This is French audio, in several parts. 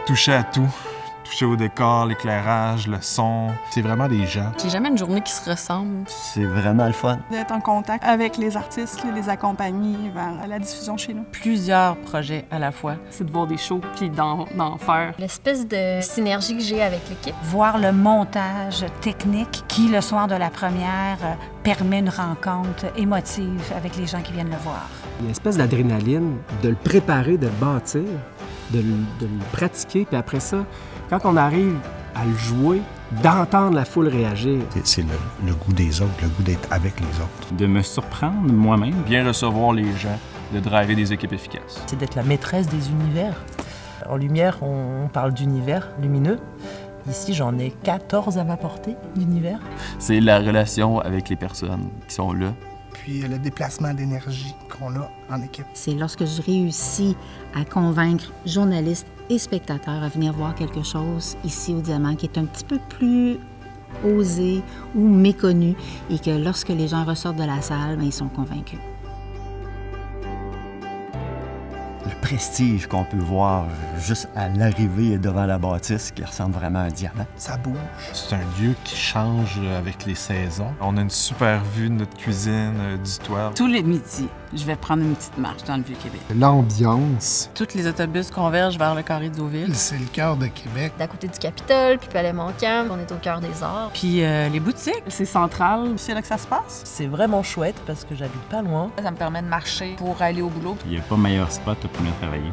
toucher à tout. Toucher au décor, l'éclairage, le son. C'est vraiment des gens. J'ai jamais une journée qui se ressemble. C'est vraiment le fun. D'être en contact avec les artistes, les accompagner vers la diffusion chez nous. Plusieurs projets à la fois. C'est de voir des shows puis d'en faire. L'espèce de synergie que j'ai avec l'équipe. Voir le montage technique qui, le soir de la première, permet une rencontre émotive avec les gens qui viennent le voir. Une espèce d'adrénaline, de le préparer, de le bâtir, de le pratiquer, puis après ça, quand on arrive à le jouer, d'entendre la foule réagir. C'est le goût des autres, le goût d'être avec les autres. De me surprendre moi-même. Bien recevoir les gens, de driver des équipes efficaces. C'est d'être la maîtresse des univers. En lumière, on parle d'univers lumineux. Ici, j'en ai 14 à m'apporter d'univers. C'est la relation avec les personnes qui sont là. Puis le déplacement d'énergie qu'on a en équipe. C'est lorsque je réussis à convaincre journalistes et spectateurs à venir voir quelque chose ici au Diamant qui est un petit peu plus osé ou méconnu et que lorsque les gens ressortent de la salle, ils sont convaincus. Le prestige qu'on peut voir juste à l'arrivée devant la bâtisse qui ressemble vraiment à un diamant. Ça bouge. C'est un lieu qui change avec les saisons. On a une super vue de notre cuisine, du toit. Tous les midis, je vais prendre une petite marche dans le Vieux-Québec. L'ambiance. Tous les autobus convergent vers le carré de Deauville. C'est le cœur de Québec. D'à côté du Capitole, puis Palais-Montcalm, on est au cœur des arts. Puis les boutiques. C'est central. C'est là que ça se passe. C'est vraiment chouette parce que j'habite pas loin. Ça me permet de marcher pour aller au boulot. Il n'y a pas meilleur spot pour venir travailler.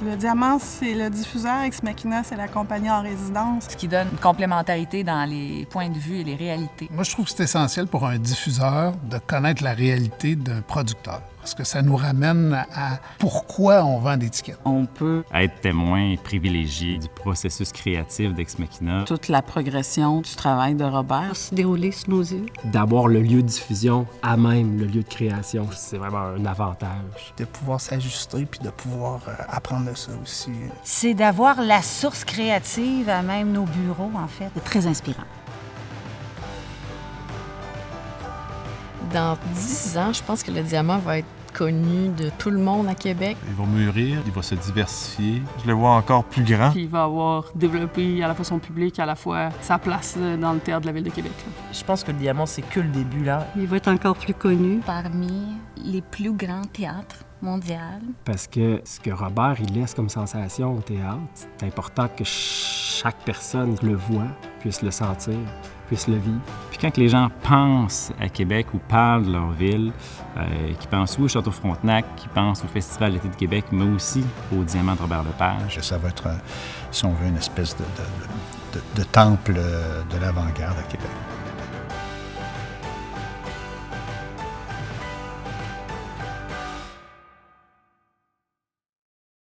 Le Diamant, c'est le diffuseur. Ex Machina, c'est la compagnie en résidence. Ce qui donne une complémentarité dans les points de vue et les réalités. Moi, je trouve que c'est essentiel pour un diffuseur de connaître la réalité d'un producteur. Parce que ça nous ramène à pourquoi on vend des tickets. On peut être témoin privilégié du processus créatif d'Ex Machina. Toute la progression du travail de Robert se dérouler sous nos yeux. D'avoir le lieu de diffusion à même le lieu de création, c'est vraiment un avantage. De pouvoir s'ajuster puis de pouvoir apprendre de ça aussi. C'est d'avoir la source créative à même nos bureaux, en fait. C'est très inspirant. Dans 10 ans, je pense que le Diamant va être connu de tout le monde à Québec. Il va mûrir, il va se diversifier. Je le vois encore plus grand. Puis il va avoir développé à la fois son public, à la fois sa place dans le théâtre de la Ville de Québec. Je pense que le Diamant, c'est que le début, là. Il va être encore plus connu. Parmi les plus grands théâtres mondiaux. Parce que ce que Robert il laisse comme sensation au théâtre, c'est important que chaque personne le voit, puisse le sentir, puisse le vivre. Puis quand les gens pensent à Québec ou parlent de leur ville, qui pensent au Château-Frontenac, qui pensent au Festival d'été de Québec, mais aussi au Diamant de Robert Lepage. Ça va être, si on veut, une espèce de temple de l'avant-garde à Québec.